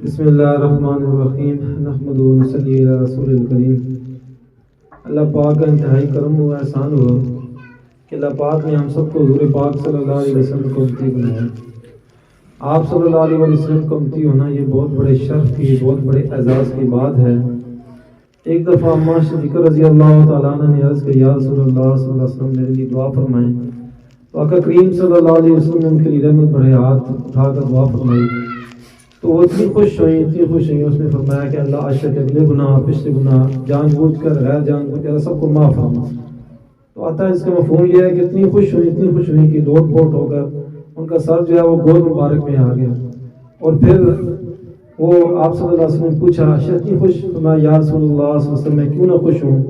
بسم اللہ الرحمن الرحیم نحمد و نصلی علی رسول الکریم۔ اللہ پاک کا انتہائی کرم و احسان ہوا کہ اللہ پاک نے ہم سب کو حضور پاک صلی اللہ علیہ وسلم کو امتی بنایا۔ آپ صلی اللہ علیہ وسلم کو امتی ہونا یہ بہت بڑے شرف کی، بہت بڑے اعزاز کی بات ہے۔ ایک دفعہ اماں صدیقہ رضی اللہ تعالیٰ عنہ نے عرض کیا، یا رسول اللہ صلی اللہ علیہ وسلم میرے لیے دعا فرمائیں۔ تو آقا کریم صلی اللہ علیہ وسلم نے ان کے لیے رحمت بڑے ہاتھ اٹھا کر دعا فرمائی۔ تو وہ اتنی خوش ہوئی، اس نے فرمایا کہ اللہ عاشق اگلے گناہ، پچھلے گناہ، جان بوجھ کر غیر جان بوجھ کر سب کو معاف فرما۔ تو آتا ہے اس کا مفہوم یہ ہے کہ اتنی خوش ہوئی کہ لوٹ پوٹ ہو کر ان کا سر جو ہے وہ گود مبارک میں آ گیا۔ اور پھر وہ آپ صلی اللہ علیہ وسلم نے پوچھا، اتنی خوش؟ فرمایا یا رسول اللہ صلی اللہ علیہ وسلم میں کیوں نہ خوش ہوں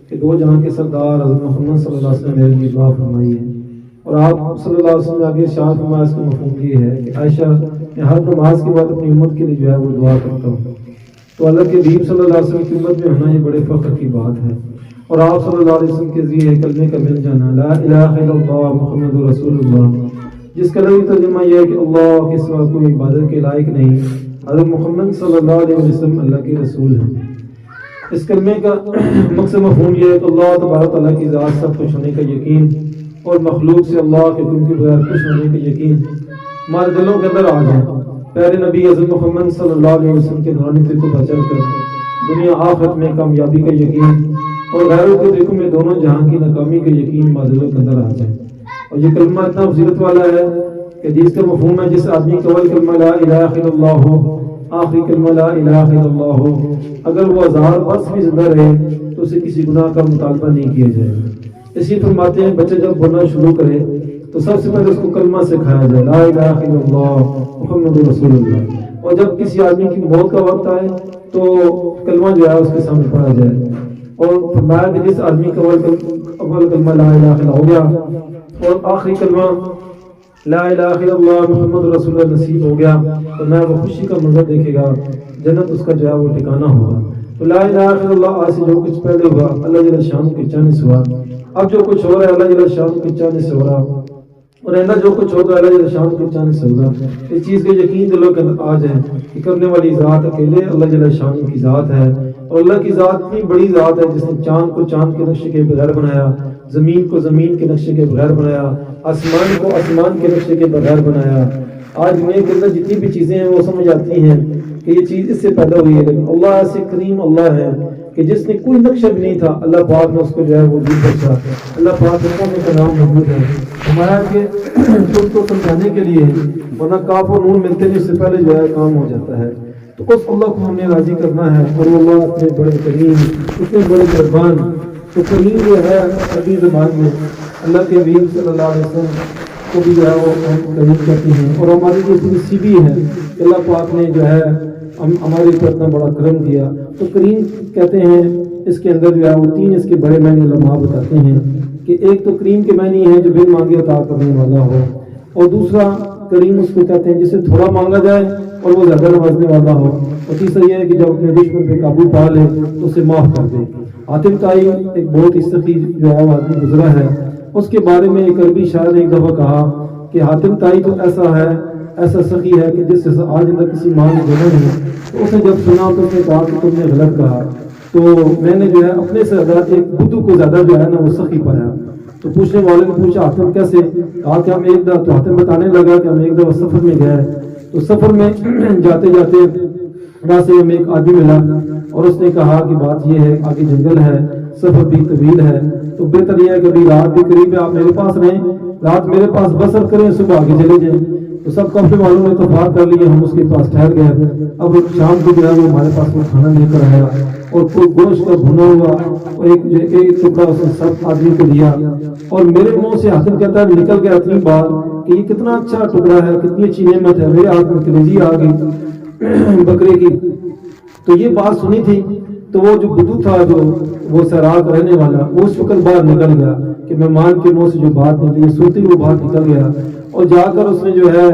کہ دو جہاں کے سردار حضرت محمد صلی اللہ علیہ وسلم میرے لیے دعا فرمائی ہے۔ اور آپ صلی اللہ علیہ وسلم نے آگے ارشاد فرمایا، اس کا مفہوم یہ ہے کہ عائشہ میں ہر نماز کے بعد اپنی امت کے لیے جو ہے وہ دعا کرتا ہوں۔ تو اللہ کے حبیب صلی اللہ علیہ وسلم کی امت میں ہونا یہ بڑے فخر کی بات ہے۔ اور آپ صلی اللہ علیہ وسلم کے ذریعے کلمے کا مل جانا، لا الہ الا اللہ محمد رسول اللہ، جس کا لفظی ترجمہ یہ ہے کہ اللہ کے سوا کوئی عبادت کے لائق نہیں، حضرت محمد صلی اللہ علیہ وسلم اللہ کے رسول ہیں۔ اس کلمے کا مقصد مفہوم یہ ہے کہ اللہ تبارک تعالیٰ کی ذات سے خوش ہونے کا یقین اور مخلوق سے اللہ کے حکم کے بغیر خوش ہونے کا یقین ہمارے دلوں کے اندر آ جائے۔ پیارے نبی حضرت محمد صلی اللہ علیہ وسلم کے نورانی طریقوں پر چل کر دنیا آخرت میں کامیابی کا یقین اور غیروں کے طریقوں میں دونوں جہاں کی ناکامی کا یقین ہمارے دلوں کے اندر آ جائے۔ اور یہ کلمہ اتنا فضیلت والا ہے کہ جس کا مفہوم ہے جس آدمی کا اول کلمہ لا الہ الا اللہ ہو، آخری کلمہ لا الہ الا اللہ ہو، اگر وہ 1000 برس بھی زندہ رہے تو اسے کسی گناہ کا مطالبہ نہیں کیا جائے گا۔ اسی فرماتے ہیں بچہ جب بولنا شروع کرے تو سب سے پہلے اس کو کلمہ سکھایا جائے، لا الہ الا اللہ محمد رسول اللہ۔ اور جب کسی آدمی کی موت کا وقت آئے تو کلمہ جو ہے اس کے سامنے پڑھا جائے۔ اور فرمایا کہ جس آدمی کا اول کلمہ لا الہ الا اللہ ہو گیا اور آخری کلمہ لا الہ الا اللہ محمد رسول اللہ نصیب ہو گیا تو میں وہ خوشی کا منظر دیکھے گا، جنت اس کا جو ہے وہ ٹھکانہ ہوگا۔ تو لا الہ الا اللہ آج سے جو کچھ پہلے ہوا اللہ جل شان کے چاہنے سے ہوا، اب جو کچھ ہو رہا ہے اللہ جل شان کے چاہنے سے ہو رہا، اور آئندہ جو کچھ ہوگا اللہ جل شان کے چاہنے سے ہوگا۔ اس چیز کا یقین دلوں کے اندر آ جائے کہ کرنے والی ذات اکیلے اللہ جل شان کی ذات ہے۔ اور اللہ کی ذات اتنی بڑی ذات ہے جس نے چاند کو چاند کے نقشے کے بغیر بنایا، زمین کو زمین کے نقشے کے بغیر بنایا، آسمان کو آسمان کے نقشے کے بغیر بنایا۔ آج دنیا کے اندر جتنی بھی چیزیں ہیں وہ سمجھ آتی ہیں کہ یہ چیز اس سے پیدا ہوئی ہے، لیکن اللہ ایسے کریم اللہ ہے کہ جس نے کوئی نقشہ بھی نہیں تھا اللہ پاک نے اس کو جو ہے وہ وجود بخشا۔ اللہ پاک کا نام موجود ہے، ہمارا کہ تم کو سمجھانے کے لیے، ورنہ کاف اور نون ملتے نہیں اس سے پہلے جو ہے کام ہو جاتا ہے۔ تو اس اللہ کو ہم نے راضی کرنا ہے، اور وہ اللہ اتنے بڑے کریم، اتنے بڑے مہربان۔ تو کریم جو ہے عربی زبان میں اللہ کے حبیب صلی اللہ علیہ وسلم کو بھی جو ہے وہ کریم کہتے ہیں، اور ہماری جو پوری سیبی ہے اللہ پاک نے جو ہے ہمارے اوپر اتنا بڑا کرم کیا۔ تو کریم کہتے ہیں، اس کے اندر جو ہے وہ 3 اس کے بڑے معنی علماء بتاتے ہیں کہ ایک تو کریم کے معنی ہے جو بن مانگے عطا کرنے والا ہو، اور دوسرا کریم اس کو کہتے ہیں جسے تھوڑا مانگا جائے اور وہ زیادہ نوازنے والا ہو، اور تیسرا یہ ہے کہ جب اپنے دشمن پہ قابو پا لے تو اسے معاف کر دے۔ حاتم طائی ایک بہت ہی سخی جو ہے وہ آدمی گزرا ہے، اس کے بارے میں ایک عربی شاعر نے ایک دفعہ کہا کہ حاتم طائی تو ایسا سخی ہے کہ جس سے آج اندر کسی ماں نے جگہ نہیں۔ تو اس نے جب سنا تو اس نے کہا کہ تم نے غلط کہا، تو میں نے جو ہے اپنے سے زیادہ ایک بدو کو زیادہ جو ہے نا وہ سخی پایا۔ تو پوچھنے والے نے پوچھا حاتم کیسے؟ کہا کہ ہم ایک دفعہ، تو حاتم بتانے لگا کہ ہم ایک دفعہ سفر میں گئے، تو سفر میں جاتے جاتے راستے میں ایک آدمی ملا، اور اس نے کہا کہ بات یہ ہے آگے جنگل ہے، سفر بھی طویل ہے، تو بہتر یہ ہے کہ ابھی رات بھی قریب ہے، آپ میرے پاس رہیں، رات میرے پاس بسر کریں، صبح آگے چلے جائیں۔ تو سب کافی والوں نے اتفاق کر لیے، ہم اس کے پاس ٹھہر گئے۔ اب شام کو جو ہے وہ ہمارے پاس وہ کھانا لے کر آیا، اور کوئی گوشت کا بھنا ہوا اور ایک ٹکڑا اس نے سب آدمی کو دیا، اور میرے منہ سے حاتم کہتا ہے نکل گیا اتنی بار کہ یہ کتنا اچھا ٹکڑا ہے، کتنی اچھی نعمت ہے، میرے ہاتھ میں کلیجی آ گئی بکرے کی۔ تو یہ بات سنی تھی تو وہ جو بدو تھا، جو وہ سراغ رہنے والا، وہ اس وقت باہر نکل گیا کہ مہمان کے منہ سے جو بات نکلی سوتی وہ باہر نکل گیا، اور جا کر اس نے جو ہے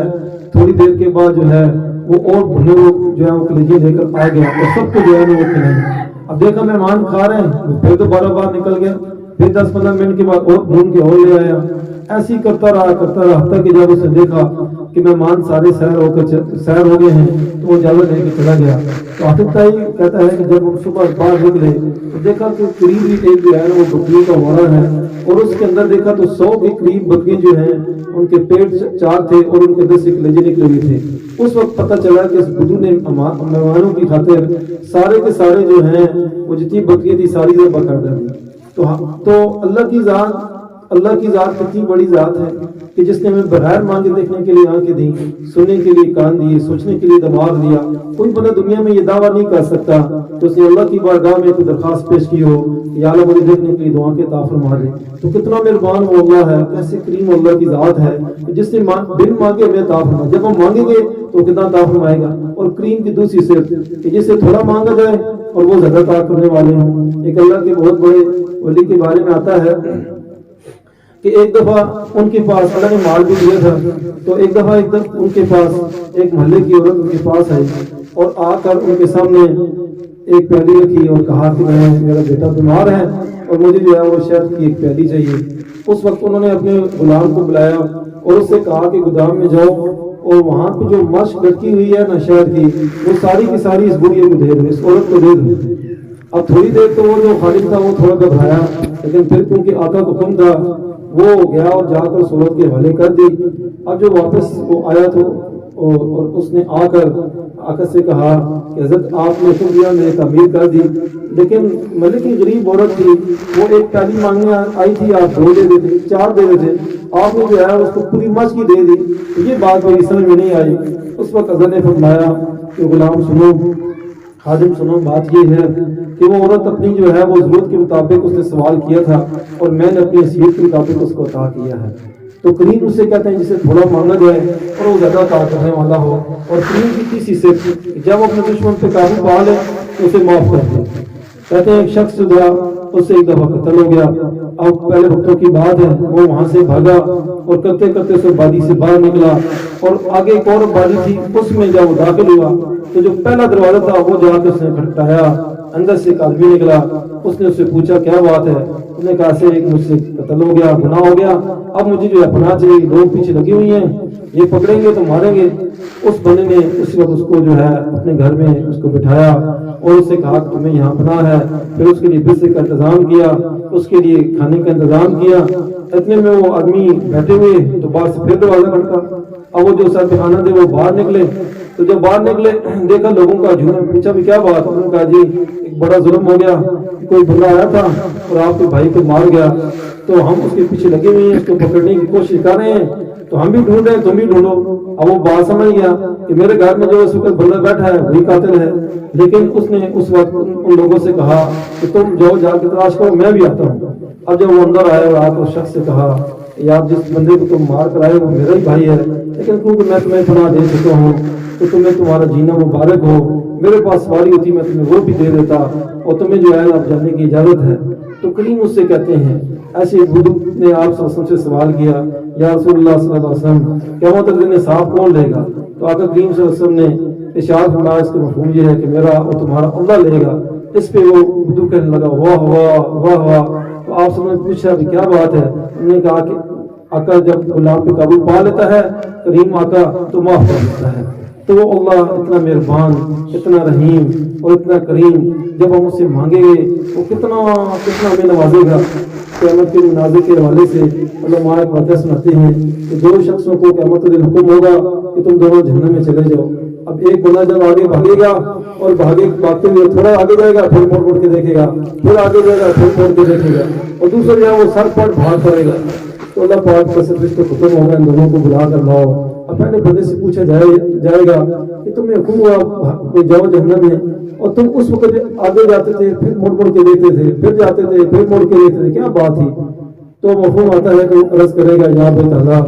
تھوڑی دیر کے بعد جو ہے وہ اور بھنے جو ہے وہ کلیجی لے کر آ گیا، اور سب کو جو ہے وہ کھلائے۔ اب دیکھا مہمان کھا رہے ہیں، پھر دوبارہ باہر نکل گیا، پھر 10-15 منٹ کے بعد اور بھون کے اور لے آیا۔ ایسی کرتا رہا حتیٰ کہ جب اس نے دیکھا کہ مہمان سارے سیر ہو گئے ہیں تو وہ اجازت لے کے چلا گیا۔ تو عاطف تائی کہتا ہے کہ جب وہ صبح باہر نکلے تو دیکھا کہ قریب ہی ایک جو ہے وہ بکریوں کا وارا ہے، اور اس کے اندر دیکھا تو 100 کے قریب بکریاں جو ہیں ان کے پیٹ 4 تھے اور ان کے اندر سے کلیجے نکلے ہوئے تھے۔ اس وقت پتہ چلا کہ اس بدو نے مہمانوں کی خاطر سارے کے سارے جو ہیں وہ جتنی بکریاں تھی ساری ذبح کر ڈالی۔ تو اللہ کی ذات کتنی بڑی ذات ہے کہ جس نے ہمیں بغیر مانگے دیکھنے کے لیے آنکھیں دیں، سننے کے لیے کان دیے، سوچنے کے لیے دماغ دیا۔ کوئی بندہ دنیا میں یہ دعویٰ نہیں کر سکتا کہ اس نے اللہ کی بارگاہ میں کوئی درخواست پیش کی ہو کہ یا اللہ مجھے دیکھنے کے لیے دعا کے عطا فرما دے۔ تو کتنا مہربان وہ اللہ ہے، کیسے کریم اللہ کی ذات ہے کہ جس نے بن مانگے ہمیں عطا فرمائے۔ جب ہم مانگیں گے تو کتنا عطا فرمائے گا۔ اور کریم کی دوسری صفت کہ جس سے تھوڑا مانگا جائے اور وہ زیادہ عطا کرنے والے ہوں۔ ایک اللہ کے بہت بڑے ولی کے بارے میں آتا ہے کہ ایک دفعہ ان کے پاس اللہ نے مال بھی دیا تھا، تو ایک دفعہ ان کے پاس ایک محلے کی عورت ان کے پاس آئی اور آ کر ان کے سامنے ایک پیالی رکھی اور کہا کہ میرا بیٹا بیمار ہے اور مجھے جو ہے وہ شہد کی ایک پیالی چاہیے۔ اس وقت انہوں نے اپنے غلام کو بلایا اور اس سے کہا کہ گودام میں جاؤ اور وہاں پہ جو مشق لٹکی ہوئی ہے نا شہد کی، وہ ساری کی ساری اس بڑھیا کو دے دو، اس عورت کو دے دو۔ اب تھوڑی دیر تو وہ جو خالد تھا وہ تھوڑا گھبرایا، لیکن پھر کیونکہ آقا کا حکم تھا وہ گیا اور جا کر صورت کے حوالے کر دی۔ اب جو واپس وہ آیا تو اور اس نے آ کر آقا سے کہا کہ حضرت آپ نے حکم دیا، میں نے تعمیر کر دی، لیکن ملک کی غریب عورت تھی، وہ ایک پیالی مانگنے آئی تھی، آپ 2 دے دیتے، 4 دے دیتے، آپ نے جو ہے اس کو پوری مچھ کی دے دی۔ یہ بات میری سمجھ میں نہیں آئی۔ اس وقت حضرت نے فرمایا کہ غلام سنو، خادم سنو، بات یہ ہے کہ وہ عورت اپنی جو ہے وہ ضرورت کے مطابق اس نے سوال کیا تھا اور میں نے اپنی حیثیت کے مطابق اس کو عطا کیا ہے۔ تو کریم اسے کہتے ہیں جسے تھوڑا مانگا جائے اور وہ زیادہ عطا کرنے والا ہو۔ اور کریم کی تیسری صفت جب اپنے دشمن پہ قابو پا لے تو اسے معاف کر دے۔ کہتے ہیں ایک شخص جو تھا اس سے ایک دفعہ قتل ہو گیا۔ اب پہلے وقتوں کی بات ہے، وہ وہاں سے بھاگا اور کرتے کرتے اس وادی سے باہر نکلا اور آگے ایک اور وادی تھی، اس میں جب وہ داخل ہوا تو جو پہلا دروازہ تھا وہ جا کے اس نے کھٹکھٹایا، اندر سے ایک آدمی نکلا۔ اس نے اس سے پوچھا کیا بات ہے؟ اس نے کہا سے ایک مجھ سے قتل ہو گیا، گناہ ہو گیا، اب مجھے جو ہے پناہ چاہیے، لوگ پیچھے لگی ہوئی ہیں، یہ پکڑیں گے تو ماریں گے۔ اس بندے نے اس وقت اس کو جو ہے اپنے گھر میں اس کو بٹھایا اور اس سے کہا کہ تمہیں یہاں پناہ ہے، پھر اس کے لیے بستر کا انتظام کیا، اس کے لیے کھانے کا انتظام کیا۔ اتنے میں وہ آدمی بیٹھے ہوئے تو باہر سے پھر دروازہ کھٹکا۔ اب وہ جو صاحب خانہ تھے وہ باہر نکلے، تو جب باہر نکلے دیکھا لوگوں کا جھوم، پوچھا بھی کیا بات؟ انہوں نے کہا جی ایک بڑا ظلم ہو گیا، کوئی بندہ آیا تھا اور آپ کے بھائی کو مار گیا، تو ہم اس کے پیچھے لگے ہوئے ہیں، اس کو پکڑنے کی کوشش کر رہے ہیں، تو ہم بھی ڈھونڈ رہے ہیں، تم بھی ڈھونڈو۔ اب وہ بات سمجھ گیا کہ میرے گھر میں جو اس وقت بندہ بیٹھا ہے وہی قاتل ہے، لیکن اس نے اس وقت ان لوگوں سے کہا کہ تم جاؤ جا کے تلاش کرو، میں بھی آتا ہوں۔ اب جب وہ اندر آئے اور آپ اس شخص سے کہا یار جس بندے کو تم مار کر آئے وہ میرا ہی بھائی ہے، لیکن کیونکہ میں تمہیں پناہ دے چکا ہوں تو تمہیں تمہارا جینا مبارک ہو، میرے پاس سواری ہوتی میں تمہیں وہ بھی دے دیتا اور تمہیں جو ہے اب جانے کی اجازت ہے۔ تو کریم اس سے کہتے ہیں، ایسے بدو نے آپ صلی اللہ علیہ وسلم سے سوال کیا یا رسول اللہ صلی اللہ علیہ وسلم قیامت کے دن صاحب کون لے گا؟ تو آقا کریم صلی اللہ علیہ وسلم نے ارشاد فرمایا اس کا مفہوم یہ ہے کہ میرا اور تمہارا اللہ لے گا۔ اس پہ وہ بدو کہنے لگا واہ واہ واہ واہ۔ تو آپ صلی اللہ علیہ وسلم نے پوچھا کہ کیا بات ہے؟ انہوں نے کہا کہ آقا جب غلام پہ قابو پا لیتا ہے کریم آقا تو معاف کر دیتا ہے۔ تو وہ اللہ اتنا مہربان، اتنا رحیم اور اتنا کریم، جب ہم اسے مانگیں گے وہ کتنا ہمیں نوازے گا۔ قیامت کے مناظر کے حوالے سے علماء واقعہ سناتے ہیں کہ 2 شخصوں کو قیامت کے دن حکم ہوگا کہ تم دونوں جہنم میں چلے جاؤ۔ اب ایک بندہ جب آگے بھاگے گا اور بھاگتے ہوئے تھوڑا آگے جائے گا پھر موڑ کے دیکھے گا، پھر آگے جائے گا پھر موڑ کے دیکھے گا، اور دوسرا جو ہے وہ سر پر بھاگ پڑے گا۔ تو اللہ پاک کا صرف اس کو حکم ہوگا ان دونوں کو بلا کر لاؤ۔ اب پہلے بندے سے پوچھا جائے گا کہ تمہیں حکم ہوا کہ جاؤ جہنم میں، اور تم اس وقت آگے جاتے تھے پھر مڑ کے دیتے تھے، پھر جاتے تھے پھر مڑ کے دیتے تھے، کیا بات تھی؟ تو مفہوم آتا ہے کہ عرض کرے گا یا اللہ تعالیٰ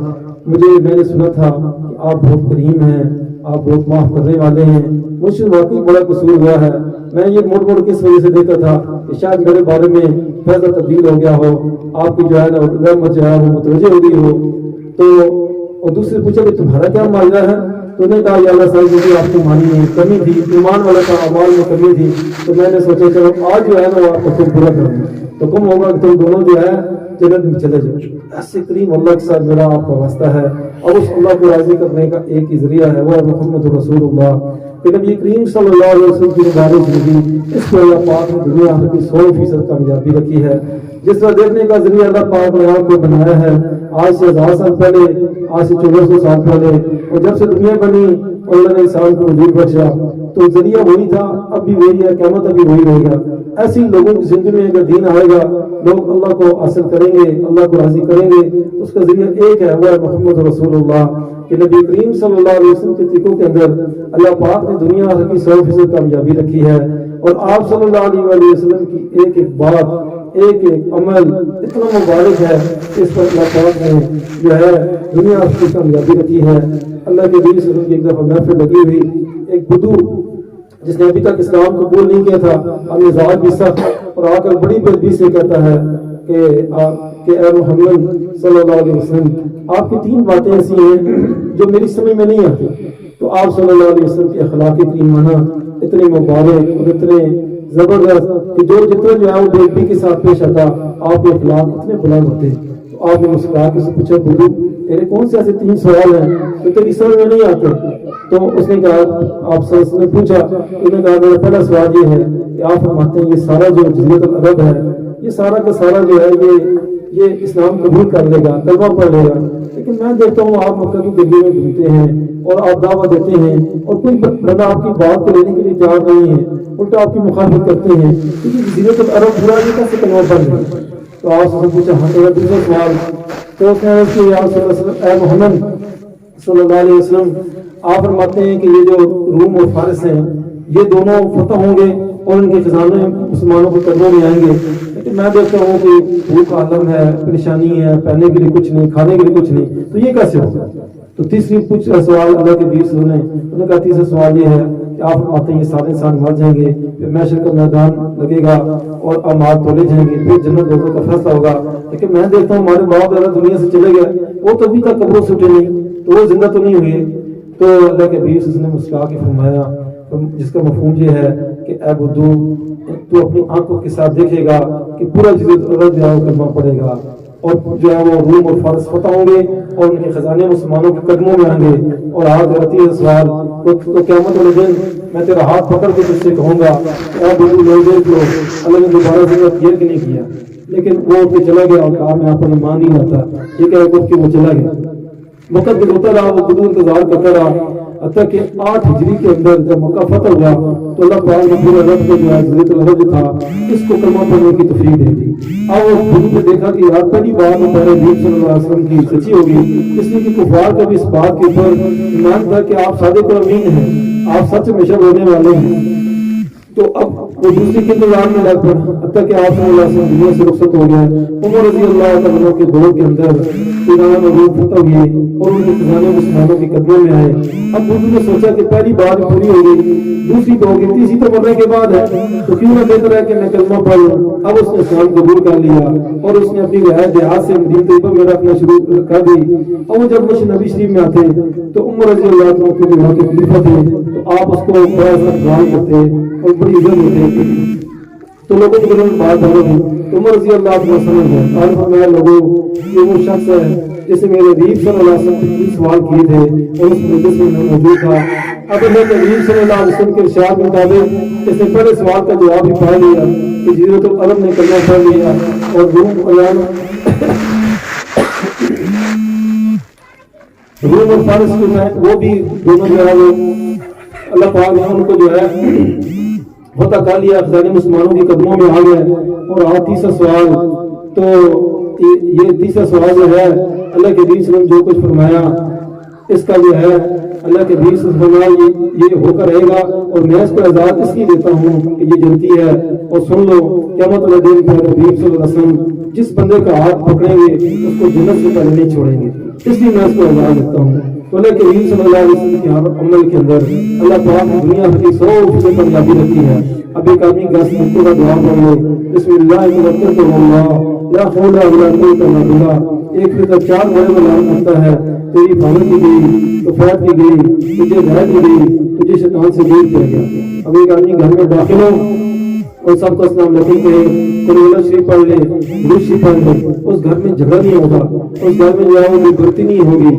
میں نے سنا تھا کہ آپ بہت کریم ہیں، آپ بہت معاف کرنے والے ہیں، مجھ سے واقعی بڑا قصور ہوا ہے، میں یہ مڑ کے اس وجہ سے دیتا تھا کہ شاید میرے بارے میں فیصلہ تبدیل ہو گیا ہو، آپ کی جو ہے نا رحمت جو ہے وہ متوجہ ہو گئی ہو۔ تو اور دوسرے پوچھا کہ تمہارا کیا معاملہ ہے؟ تو نے کہا یا اللہ صاحب مجھے آپ کی مانی میں کمی تھی، ایمان والا تھا، اعمال میں کمی تھی، تو میں نے سوچا چلو آج جو ہے نا وہ آپ کو پورا کروں۔ تو کم ہوگا کہ تم دونوں جو ہے جنت میں چلے جائیں۔ ایسے کریم اللہ کے ساتھ میرا آپ کا واسطہ ہے، اور اس اللہ کو راضی کرنے کا ایک ہی ذریعہ ہے، وہ ہے محمد رسول اللہ کہ نبی کریم صلی اللہ علیہ وسلم کی مبارک زندگی، اس کو اللہ پاک نے دنیا بھر کی 100% کامیابی رکھی ہے۔ جس طرح دیکھنے کا ذریعہ اللہ پاک نے آپ کو بنایا ہے آج سے 1000 سال پہلے، آج سے 1400 سال پہلے، اور جب سے دنیا بنی اور اللہ نے انسان کو وجود بخشا تو ذریعہ وہی تھا، اب بھی وہی ہے، قیامت ابھی وہی رہے گا۔ ایسی لوگوں کی زندگی میں اگر دین آئے گا، لوگ اللہ کو حاصل کریں گے، اللہ کو راضی کریں گے، اس کا ذریعہ ایک ہے، وہ ہے محمد رسول اللہ کہ نبی کریم صلی اللہ علیہ وسلم کے طریقوں کے اندر اللہ پاک نے دنیا بھر کی 100% کامیابی رکھی ہے، اور آپ صلی اللہ علیہ وسلم کی ایک ایک بات، ایک ایک عمل اتنا مبارک ہے کہ اس پر اللہ پاک نے جو ہے دنیا بھر کی کامیابی رکھی ہے۔ اللہ کے نبی صلی اللہ علیہ وسلم کی ایک دفعہ محفل لگی ہوئی، ایک بدو جس نے ابھی تک اسلام قبول نہیں کیا تھا، اب مزاج بھی سخت، اور آ کر بڑی بے ادبی سے کہتا ہے کہ اے محمد صلی اللہ علیہ وسلم، آپ کی 3 باتیں ایسی ہیں جو میری سمجھ میں نہیں آتی۔ تو آپ صلی اللہ علیہ وسلم کے اخلاق ایمانہ اتنے مبارک اور اتنے زبردست کہ جو جتنا جو ہے وہ بے ادبی کے ساتھ پیش آتا، آپ کے اخلاق اتنے بلند ہوتے۔ تو آپ نے مسکرا کے سے پوچھا، بدو تیرے کون سے ایسے 3 سوال ہیں جو تیری سمجھ میں نہیں آتے؟ تو اس نے کہا، آپ صلی اللہ علیہ وسلم نے پوچھا، انہوں نے کہا میرا پہلا سوال یہ ہے کہ آپ فرماتے ہیں یہ سارا جو جزیرۃ العرب ہے، یہ سارا کا سارا جو ہے یہ اسلام قبول کر لے گا، کلمہ پڑھ لے گا، لیکن میں دیکھتا ہوں آپ مکہ کی گلی میں گھومتے ہیں اور آپ دعوت دیتے ہیں اور کوئی بندہ آپ کی بات کو لینے کے لیے تیار نہیں ہے، الٹا آپ کی مخالفت کرتے ہیں، کیونکہ جزیرۃ العرب پورا یہ کیسے کلمہ پڑھ لے گا؟ تو آپ سے پوچھا، ہاں میرا دوسرا سوال، تو اس نے عرض کیا، یا رسول اللہ، اے محمد صلی اللہ علیہ وسلم، آپ فرماتے ہیں کہ یہ جو روم اور فارس ہیں یہ دونوں فتح ہوں گے اور ان کے خزانے مسلمانوں کے قدموں میں آئیں گے، لیکن میں دیکھتا ہوں کہ بھوک عالم ہے، پریشانی ہے، پہننے کے لیے کچھ نہیں، کھانے کے لیے کچھ نہیں، تو یہ کیسے ہوگا؟ تو تیسری سوال اللہ کے نبی صلی اللہ علیہ وسلم نے، انہوں نے کہا تیسرا سوال یہ ہے کہ آپ فرماتے ہیں یہ سارے انسان مر جائیں گے، پھر محشر کا میدان لگے گا اور اعمال تولے جائیں گے، پھر جنت دوزخ کا فیصلہ ہوگا، لیکن میں دیکھتا ہوں ہمارے باپ دادا دنیا سے چلے گئے، وہ تو ابھی تک قبروں سے اٹھے نہیں، تو وہ زندہ تو نہیں ہوئے۔ تو اللہ کے نبی نے مسکرا کے فرمایا، جس کا مفہوم یہ ہے کہ اے بدو، تو اپنی آنکھوں کے ساتھ دیکھے گا کہ پورا جزیرۃ العرب جو ہے وہ کلمہ پڑے گا، اور جو ہے وہ روم اور فارس فتح ہوں گے اور ان کے خزانے مسلمانوں کے قدموں میں آئیں گے۔ اور آج رتی سوال تو قیامت والے دن میں تیرا ہاتھ پکڑ کے تجھ سے کہوں گا کہ اے بدو لوگ دیکھ لو، اللہ نے دوبارہ زندہ کیا کہ نہیں کیا؟ لیکن وہ اٹھ کے چلا گیا اور کہا میں آپ پر ایمان نہیں لاتا، یہ کہہ کر کے وہ چلا گیا۔ وقت گزرتا رہا، وہ بدو انتظار کرتا رہا، حتیٰ کہ 8 ہجری کے اندر جب مکہ فتح ہوا تو اللہ پاک نے پورے عرب کو جو ہے جزیرۃ العرب جو تھا اس کو کلمہ پڑھنے کی توفیق دے دی۔ اب وہ بدو نے دیکھا کہ یار پہلی بات میں پہلے نبی صلی اللہ علیہ وسلم کی سچی ہوگی، اس لیے کہ کفار کا بھی اس بات کے اوپر ایمان تھا کہ آپ صادق و امین ہیں، آپ سچ ہمیشہ بولنے والے ہیں۔ تو اب وہ دوسری کے انتظار میں لگ پڑا، حتیٰ کہ آپ صلی اللہ علیہ وسلم دنیا سے رخصت ہو گئے۔ عمر رضی اللہ عنہ کے دور کے اندر ایران اور روم فتح ہوئے اور ان کے خزانے مسلمانوں کے قدموں میں آئے۔ اب بدو نے سوچا کہ پہلی بات پوری ہو گئی، دوسری تو ہوگی، تیسری تو مرنے کے بعد ہے، تو کیوں نہ بہتر ہے کہ میں کلمہ پڑھ لوں۔ اب اس نے اسلام قبول کر لیا اور اس نے اپنی رہائش دیہات سے مدینہ طیبہ میں رکھنا شروع کر دی۔ اور وہ جب نبی شریف میں آتے تو عمر رضی اللہ عنہ کے جو کے خلیفہ تھے تو آپ اس کو بڑا استقبال کرتے اور بڑی عزت دیتے، تو لوگوں کے دل میں بات ہو رہی تو عمر رضی اللہ عنہ سمجھ گئے، اور فرمایا لوگوں یہ وہ شخص ہے جسے میرے حبیب صلی اللہ علیہ وسلم نے 3 سوال کیے تھے اور اس مجلس میں موجود تھا۔ اب اللہ کے حبیب صلی اللہ علیہ وسلم کے ارشاد کے مطابق اس نے پہلے سوال کا جواب بھی پا لیا کہ جزیرۃ العرب نے کلمہ پڑھ لیا اور روم اور فارس جو ہے وہ بھی دونوں جو ہے وہ اللہ پاک نے ان کو جو ہے فتح کر لیا، خزانے مسلمانوں کے قدموں میں آ گئے۔ اور تیسرا سوال، تو یہ تیسرا سوال جو ہے اللہ کے نبی صلی اللہ علیہ وسلم جو کچھ فرمایا اس کا جو ہے اللہ کے نبی صلی اللہ علیہ وسلم یہ ہو کر رہے گا، اور میں اس کو آزاد اس لیے دیتا ہوں کہ یہ جنتی ہے، اور سن لو قیامت والے دن پر حبیب صلی اللہ علیہ وسلم جس بندے کا ہاتھ پکڑیں گے اس کو جنت سے پہلے نہیں چھوڑیں گے، اس لیے میں اس کو آزاد دیتا ہوں۔ تو اللہ کے نبی صلی اللہ علیہ وسلم کے عمل کے اندر اللہ پاک نے دنیا بھر کی 100% کامیابی رکھی ہے۔ اب ایک آدمی کا کا دعا پڑھ لے، بسم اللہ توکلت علی اللہ لا حول ولا قوت الا باللہ، ایک پھر 4 بڑے اعلان کرتا ہے تیری حفاظت کی گئی، کفایت کی گئی، تجھے ہدایت کی گئی، تجھے شیطان سے دور کیا گیا۔ اب ایک آدمی گھر میں داخل ہو اور سب کو السلام علیکم کہے، قرآن شریف پڑھ لے، درود شریف پڑھ لے، اس گھر میں جھگڑا نہیں ہوگا، اس گھر میں جو ہے وہ برتی نہیں ہوگی۔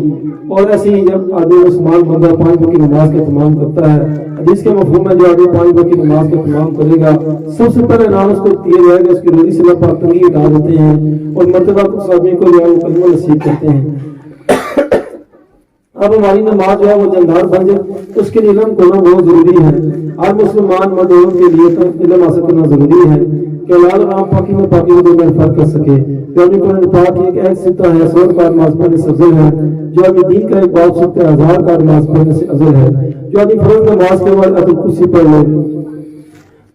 اور ایسے ہی جب آدمی مسلمان بندہ 5 وقت کی نماز کا اہتمام کرتا ہے، حدیث کے مفہوم میں جو آدمی 5 وقت کی نماز کا اہتمام کرے گا، سب سے پہلے انعام اس کو دیا جائے گا، اس کی روزی سے اللہ پاک تنگی ہٹا دیتے ہیں اور مرتبہ اس آدمی کو جو ہے وہ کلمہ نصیب کرتے ہیں۔ اب ہماری نماز جو ہے وہ جاندار بن جائے، اس کے لیے علم کرنا بہت ضروری ہے۔ ہر مسلمان مدعو کے لیے تو علم حاصل کرنا ضروری ہے کہ اولاد اور عام پاکی میں پاکی کے درمیان فرق کر سکے۔ یعنی قرآن پاک کی ایک سطح ہے، 100 کا نماز پڑھنے سے افضل ہے، جو ابھی دین کا ایک باب سکتا ہے 1000 کا نماز پڑھنے سے افضل ہے۔ جو آدمی فرض نماز کے بعد آیت الکرسی پڑھ لے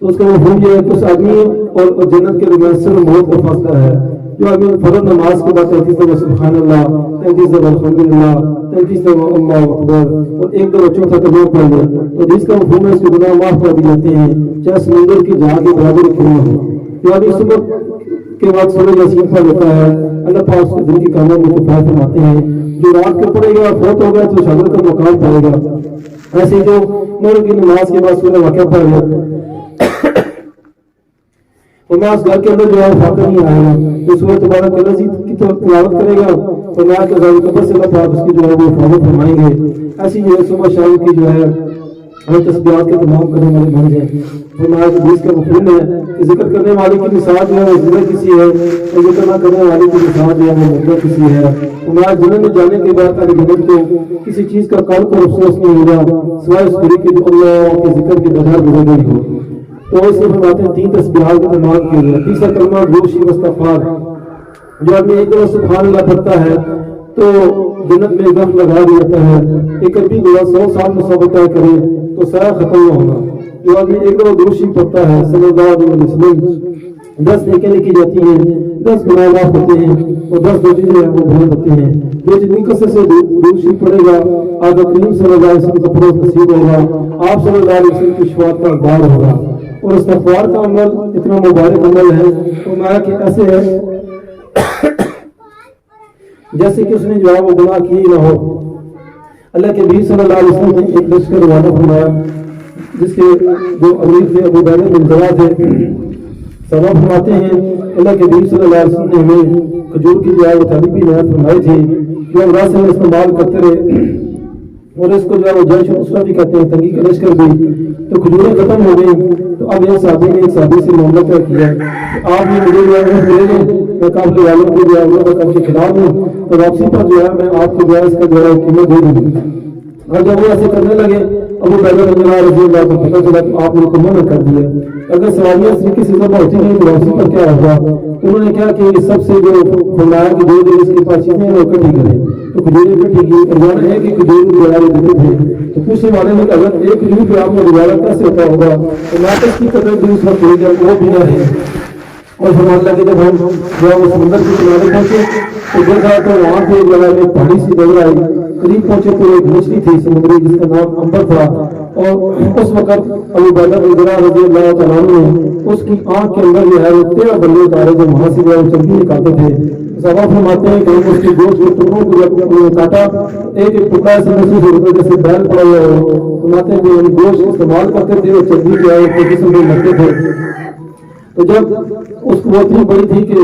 تو اس کا مفہوم یہ ہے کہ اس آدمی اور جنت کے درمیان صرف موت کا فاصلہ ہے۔ جو آدمی فرض نماز کے بعد 33 دفعہ سبحان اللہ، 33 دفعہ الحمدللہ، 33 دفعہ اللہ اکبر اور ایک دفعہ چوتھا کلمہ پڑھ لے تو جس کا مفہوم ہے اس کے گناہ معاف کر دیے جاتے ہیں، چاہے سمندر کی جہاں کے برابر کیوں نہ ہو۔ جو آدمی صبح کے بعد سورہ یاسین پڑھ لیتا ہے، اللہ پاک اس کے دل کی کاموں میں کفایت فرماتے ہیں۔ جو رات کو پڑھے گا فوت ہو گیا تو شہادت کا مقام پائے گا۔ ایسے جو مغرب کی نماز کے بعد سورہ واقعہ پڑھ لے فرمایا اس گھر کے اندر جو ہے فاقہ نہیں آئے گا، تو سورہ تبارک الذی کی تلاوت کرے گا، فرمایا کہ ذالک قبر سے اللہ پاک اس کی جو ہے وہ حفاظت فرمائیں گے۔ ایسی جو ہے صبح شام کی جو ہے ہمیں تسبیحات کے تمام کرنے والے بن جائیں۔ فرمایا کہ حدیث کا مفہوم ہے کہ ذکر کرنے والے کی مثال جو ہے وہ زندہ کسی ہے اور ذکر نہ کرنے والے کی مثال جو ہے وہ مردہ کسی ہے۔ فرمایا جنت میں جانے کے بعد اہل جنت کو کسی چیز کا قلب کو افسوس نہیں ہوگا سوائے اس کے جو اللہ کے ذکر کے بغیر گزر گئی ہو۔ تو اس سے فرماتے ہیں 3 تسبیحات کا تمام کیے گئے۔ تیسرا کلمہ گوشی استغفار، جو آدمی ایک دفعہ سبحان اللہ پڑھتا ہے تو جنت میں دم لگا دیا جاتا ہے۔ ایک بھی گناہ 100 سال مسابقہ کرے تو سایہ ختم نہ ہوگا۔ جو آدمی ایک دفعہ درود شریف پڑھتا ہے صلی اللہ علیہ وسلم 10 نیکیاں لکھی جاتی ہیں، 10 گناہ معاف ہوتے ہیں اور 10 روزے جو ہے وہ بھول ہوتے ہیں۔ جو جتنی کثرت سے درود شریف پڑھے گا آقا کریم صلی اللہ علیہ وسلم کا فروغ نصیب ہوگا، آپ صلی اللہ علیہ وسلم کی شفاعت کا حقدار ہوگا۔ اور استغفار کا عمل اتنا مبارک عمل ہے تو میں کہ ایسے ہے جیسے کہ اس نے جو ہے وہ گناہ کی نہ ہو۔ اللہ کے نبی صلی اللہ علیہ وسلم نے ایک لشکر روانہ فرمایا جس کے جو امیر تھے ابو بکر بن جراح تھے۔ سبب فرماتے ہیں اللہ کے نبی صلی اللہ علیہ وسلم نے ہمیں کھجور کی جو ہے وہ تھیلی بھی عنایت فرمائی تھی جو ہم راستے میں استعمال کرتے رہے، اور اس کو جو ہے وہ جیش الاسرہ بھی کہتے ہیں، تنگی کا لشکر بھی۔ تو کھجوریں ختم ہو گئی تو اب ایک صحابی نے ایک صحابی سے معاملہ طے کیا کہ آپ یہ مجھے جو ہے دے دیں، میں قافلے والوں کو جو ہے وہ رقم کے خلاف ہوں، تو واپسی پر جو ہے میں آپ کو جو ہے اس کا جو ہے قیمت دے دوں گی۔ اور جب وہ ایسے کرنے لگے ابو بکر رضی اللہ کو پتہ چلا تو آپ نے منع کر دیا۔ اگر سواریاں اس طریقے سے ذبح ہوتی نہیں تو واپسی پر کیا ہوگا؟ تو انہوں نے کیا کہ سب سے جو فرمایا کہ جو دن اس کے پاس چیزیں وہ اکٹھی کریں، تو کھجوریں اکٹھی کی۔ اور جانا ہے کہ کھجور گزارے دیتے تھے تو پوچھنے والے نے کہا اگر ایک کھجور پہ آپ نے گزارا کیسے ہوتا ہوگا؟ تو میں اس کی قدر بھی اس وقت ہوئی جب وہ بھی نہ ہے۔ اور فرمانے لگے جب ہم جو ہے وہ سمندر کے کنارے پہنچے تو دیکھا تو وہاں پہ جو ہے ایک پہاڑی سی نظر آئی۔ قریب پہنچے تو ایک مچھلی تھی سمندری جس کا نام امبر تھا، اور اس وقت ابو بکر بن جراح رضی اللہ تعالیٰ عنہ نے اس کی آنکھ کے اندر جو ہے وہ 13 بلے اتارے جو وہاں سے جو ہے وہ چربی نکالتے تھے۔ صحابہ فرماتے ہیں کہ ہم اس کی گوشت کے ٹکڑوں کو جب کاٹا ایک ایک ٹکڑا ایسے محسوس ہوتا ہے جیسے بیل پڑا ہوا ہو۔ فرماتے ہیں کہ ہم گوشت استعمال کرتے تھے اور چربی جو ہے اپنے جسم میں لگتے تھے۔ تو جب اس کو اتنی بڑی تھی کہ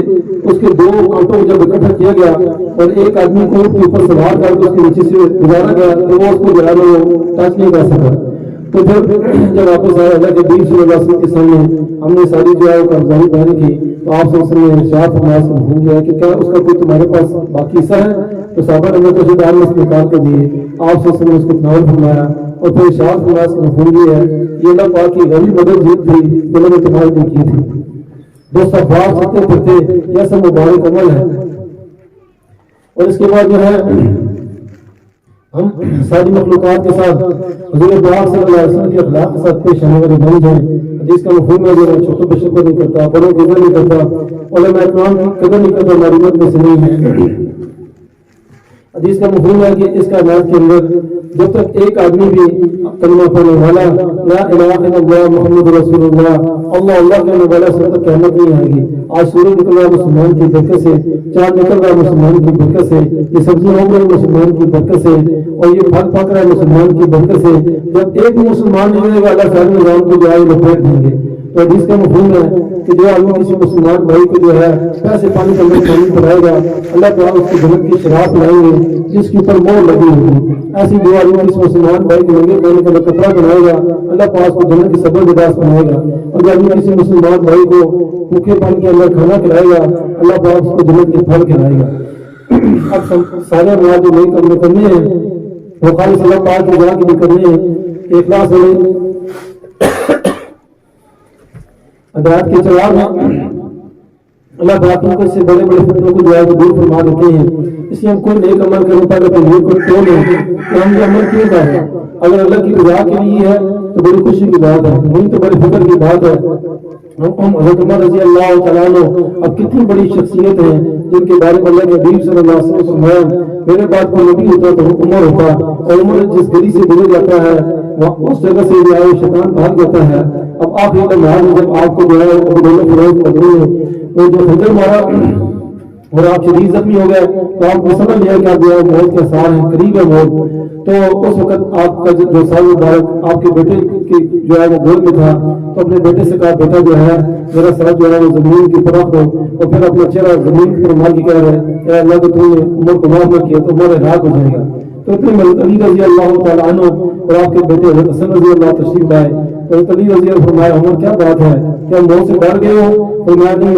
اس کے 2 کانٹوں کو جب اکٹھا کیا گیا اور ایک آدمی کو اونٹ کے اوپر سوار کر کے اس کے نیچے سے گزارا گیا تو وہ اس کو جو ہے وہ ٹچ نہیں کر سکا۔ تو پھر جب واپس آیا اللہ کے نبی صلی اللہ علیہ وسلم کے سامنے ہم نے ساری جو ہے وہ قرضائی بیان کی تو آپ صلی اللہ علیہ وسلم نے ارشاد فرمایا سے مفہوم جو ہے کہ کیا اس کا کوئی تمہارے پاس باقی حصہ ہے؟ تو صحابہ نے تو دار میں نکال کے دیے۔ آپ صلی اللہ علیہ وسلم نے اس کو تناول فرمایا اور پھر ارشاد فرمایا اس کا مفہوم یہ ہے یہ اللہ پاک کی غنی مدد تھی جو میں نے تمہارے لیے کی تھی۔ دوست افراد سکتے پھرتے یہ سب مبارک عمل ہے۔ اور اس کے بعد جو ہے ہم ساری مخلوقات کے ساتھ حضور پاک صلی اللہ علیہ وسلم کے اخلاق کے ساتھ پیش آنے والے بن جائیں۔ حدیث کا مفہوم ہے جو چھوٹوں پہ شکر نہیں کرتا، بڑوں کی قدر نہیں کرتا، علماء اکرام کی قدر نہیں کرتا، ہماری امت میں سے نہیں ہے۔ حدیث کا مفہوم ہے کہ اس کائنات کے اندر جب تک ایک آدمی بھی کلمہ پڑھنے والا لا الہ الا اللہ محمد رسول اللہ اللہ اللہ کہنے والا سب تک قیامت نہیں آئے گی۔ آج سورج نکل رہا مسلمان کی برکت سے، چاند نکل رہا مسلمان کی برکت سے، یہ سبزی ہو رہی مسلمان کی برکت سے، اور یہ پھل پک رہا ہے مسلمان کی برکت سے۔ جب ایک مسلمان نہیں رہے گا اللہ سارے نظام کو جو ہے لپیٹ دیں گے۔ تو جس کا مفہوم ہے کہ جو آدمی کسی مسلمان بھائی کو جو ہے پیسے پانی کے اندر پانی پلائے گا اللہ تعالیٰ اس کی جنت کی شراب پلائیں گے جس کے اوپر مور لگی ہوگی. ایسی جو آدمی کسی مسلمان بھائی کو لنگے پہننے کا کپڑا بنائے گا اللہ پاک کو جنت کی سبز لباس بنائے گا. اور جو آدمی کسی مسلمان بھائی کو بھوکے پانی کے اندر کھانا کھلائے گا اللہ پاک اس کو جنت کے پھل کھلائے گا. اب سارے مواد جو نہیں کرنے ہیں وہ خالص اللہ پاک کی جگہ کے لیے کرنے ہیں. اخلاص والے ہدایت کے چراغ اللہ پاک کو اس سے بڑے بڑے فتنوں کو جو ہے دور فرما دیتے ہیں. اس لیے ہم کوئی نیک عمل کرنے پہلے اپنے لیے کو توڑیں کہ ہم یہ عمل کیوں کریں. اگر اللہ کی رضا کے لیے ہے تو بڑی خوشی کی بات ہے, نہیں تو بڑی فکر کی بات ہے. حضرت عمر رضی اللہ تعالیٰ عنہ اب کتنی بڑی شخصیت ہیں جن کے بارے میں اللہ کے حبیب صلی اللہ علیہ وسلم فرمایا میرے بعد کوئی نبی ہوتا تو عمر ہوتا, اور عمر جس گلی سے گزر جاتا ہے اس جگہ سے جو ہے شیطان بھاگ جاتا ہے. اب آپ یہ لمحات جب آپ کو جو ہے فروغ پڑھنے میں وہ جو خنجر مارا اور آپ شدید زخمی ہو گئے تو آپ کو سمجھ لیا کہ آپ جو ہے موت کے آثار ہیں, قریب ہے موت. تو اس وقت آپ کا جو سال مبارک آپ کے بیٹے کی جو ہے وہ گود میں تھا تو اپنے بیٹے سے کہا بیٹا جو ہے میرا سر جو ہے وہ زمین کی طرف ہو, اور پھر اپنا چہرہ زمین کی طرف مار کے کہہ رہے اے اللہ کو تو نے عمر کو معاف نہ کیا تو عمر ہلاک ہو جائے گا. تو اتنے حضرت علی رضی اللہ تعالیٰ عنہ اور آپ کے بیٹے حضرت حسن رضی اللہ تشریف لائے. حضرت علی رضی اللہ فرمایا عمر کیا بات ہے, کیا موت سے ڈر گئے ہو؟ فرمایا نہیں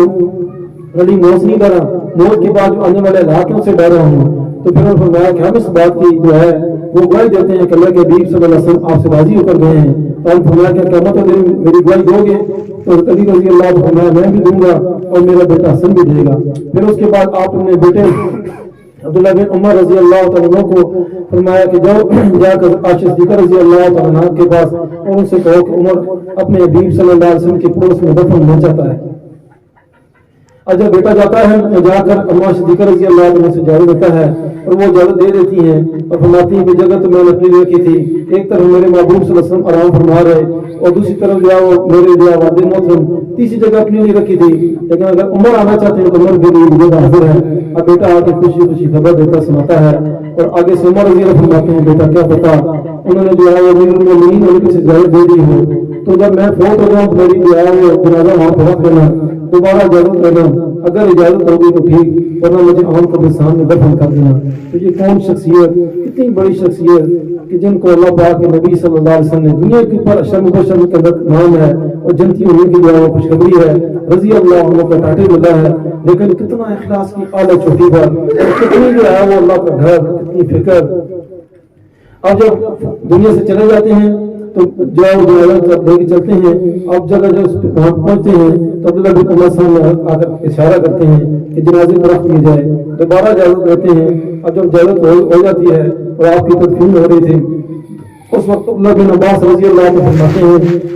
علی موت سے نہیں ڈرا, موت کے بعد جو آنے والے علاقوں سے ڈر رہا ہوں. تو پھر فرمایا کہ ہم اس بات کی جو ہے وہ گواہی دیتے ہیں کہ اللہ کے حبیب صلی اللہ علیہ وسلم آپ سے راضی ہو کر گئے ہیں. تو ہم فرمایا کہ قیامت میں میری گواہی دو گے؟ تو علی رضی اللہ فرمایا میں بھی دوں گا اور میرا بیٹا حسن بھی دے گا. پھر اس کے بعد آپ اپنے بیٹے عبداللہ بن عمر رضی اللہ تعالیٰ کو فرمایا کہ جاؤ جا کر عائشہ صدیقہ رضی اللہ تعالیٰ کے پاس اور ان سے کہو کہ عمر اپنے حبیب صلی اللہ علیہ وسلم کے پڑوس میں دفن ہونا چاہتا ہے. اور جب بیٹا جاتا ہے تو جا کر عائشہ صدیقہ رضی اللہ عنہ سے اجازت دیتا ہے اور وہ اجازت دے دیتی ہیں اور فرماتی ہیں کہ جگہ تو میں نے اپنی رکھی تھی, ایک طرف میرے محبوب صلی اللہ علیہ وسلم آرام فرما رہے اور دوسری طرف جو ہے وہ میرے جو ہے والد محترم, تیسری جگہ اپنی نہیں رکھی تھی. لیکن اگر عمر آنا چاہتے ہیں تو عمر کے لیے جگہ حاضر ہے. اب بیٹا آ کے خوشی خوشی خبر دیتا سناتا ہے اور آگے سے عمر رضی اللہ فرماتے ہیں بیٹا کیا پتا انہوں نے جو ہے وہ امیر المومنین ہونے کی اجازت دے دی ہو تو جب میں فوت ہو جاؤں تو میری جو ہے وہ جنازہ وہاں پر رکھ دینا, دوبارہ اجازت دینا, اگر اجازت ہوگی تو ٹھیک ورنہ مجھے عام قبرستان میں دفن کر دینا. تو یہ کون شخصیت, اتنی بڑی شخصیت کہ جن کو اللہ پاک کے نبی صلی اللہ علیہ وسلم نے دنیا کے اوپر اشر مبشر کے اندر نام ہے اور جنتی ہونے کی جو ہے وہ خوشخبری ہے رضی اللہ عنہ کا ٹاٹے ملا ہے. لیکن کتنا اخلاص کی اعلیٰ چھوٹی پر کتنی جو ہے وہ اللہ کا ڈر, کتنی فکر. اب جب دنیا سے چلے جاتے ہیں تو جو ہے وہ لے کے چلتے ہیں. اب جگہ جب وہاں پہنچتے ہیں تو عبداللہ بن عمر سامنے آ کر اشارہ کرتے ہیں کہ جنازے کو رکھ لیے جائے, دوبارہ اجازت دیتے ہیں. اب جب اجازت ہو جاتی ہے اور آپ کی تدفین ہو رہی تھی اس وقت عبداللہ بن عباس رضی اللہ عنہ فرماتے ہیں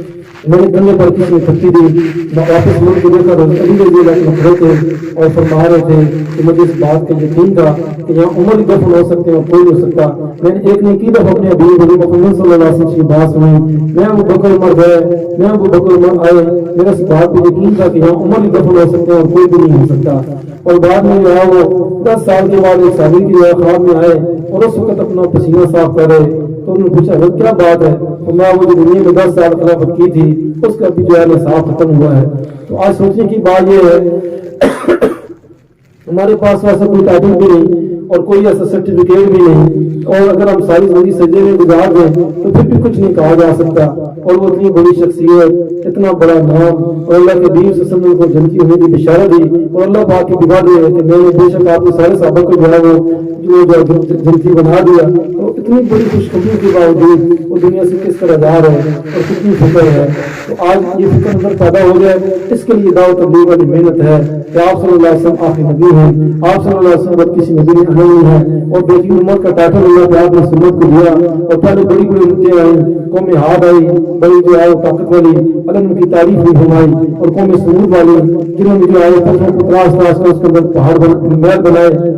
میں نے گلے پر کسی نے تھکی دی, میں واپس ملک کو دیکھا علی رضی اللہ عنہ کھڑے تھے اور فرما رہے تھے کہ مجھے اس بات کا یقین تھا کہ یہاں عمر دفن ہو سکتے ہیں اور کوئی ہو سکتا. میں نے ایک نے کی دفعہ اپنے حبیب محمد صلی اللہ علیہ وسلم کی بات سنی, میں ابو بکر عمر گئے, میں ابو بکر عمر آئے, میرا اس بات پہ یقین تھا کہ یہاں عمر ہی دفن ہو سکتے ہیں اور کوئی بھی نہیں ہو سکتا. اور بعد میں جو ہے وہ 10 سال کے بعد ایک صحابی کی خواب میں آئے اور اس وقت اپنا پسینہ صاف کر رہے تو انہوں نے پوچھا حضرت کیا بات ہے؟ تو میں وہ جو دنیا میں 10 سال خلافت کی تھی اس کا بھی جو ہے نصاب ختم ہوا ہے. تو آج سوچنے کی بات یہ ہے ہمارے پاس ایسا کوئی ٹائٹل بھی نہیں اور کوئی ایسا سرٹیفکیٹ بھی نہیں, اور اگر ہم ساری زندگی سجدے میں گزار دیں تو پھر بھی کچھ نہیں کہا جا سکتا. اور وہ اتنی بڑی شخصیت, اتنا بڑا نام, اور اللہ کے حبیب صلی اللہ علیہ وسلم کو جنتی ہونے کی بشارت دی اور اللہ پاک کی دعا دی ہے کہ میں نے بے شک آپ کے سارے صحابہ کو جو ہے وہ جنتی بنا دیا. تو اتنی بڑی خوشخبری کے باوجود وہ دنیا سے کس طرح جا رہے ہیں اور کتنی فکر ہے. تو آج یہ فکر اندر پیدا ہو گیا, اس کے لیے دعوت تبلیغ والی محنت ہے کہ آپ صلی اللہ علیہ وسلم آخری نبی ہیں, آپ صلی اللہ علیہ وسلم کسی نبی نے نہیں ہے. اور بیٹی امت کا ٹائٹل اللہ پہ آپ نے سنت کو دیا اور پہلے بڑی بڑی امتیں آئیں, قوم ہاتھ آئی بڑی جو ہے طاقت والی, اللہ ان کی تعریف بھی فرمائی, اور قوم سمود والی جنہوں نے جو ہے پتھروں کو تراش تراش کر اس کے اندر پہاڑ محل بنائے,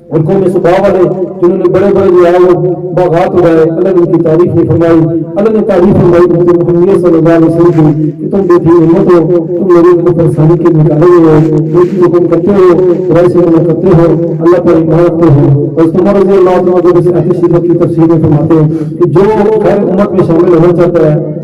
اور قوم صبا والے جنہوں نے بڑے بڑے جو ہے وہ باغات اگائے, اللہ نے ان کی تعریف نہیں فرمائی. اللہ نے تعریف فرمائی محمد صلی اللہ علیہ وسلم کی کہ تم بیٹی امت ہو, تم لوگوں کو پریشانی کے نکالے ہوئے ہو, بیٹی کو تم کرتے ہو, برائی سے تم کرتے ہو, اللہ پر ایمان رکھتے ہو. اور اس عمر رضی اللہ عنہ جو اہل شریعت کی تفسیر میں فرماتے ہیں کہ جو خیر امت میں شامل ہونا چاہتا ہے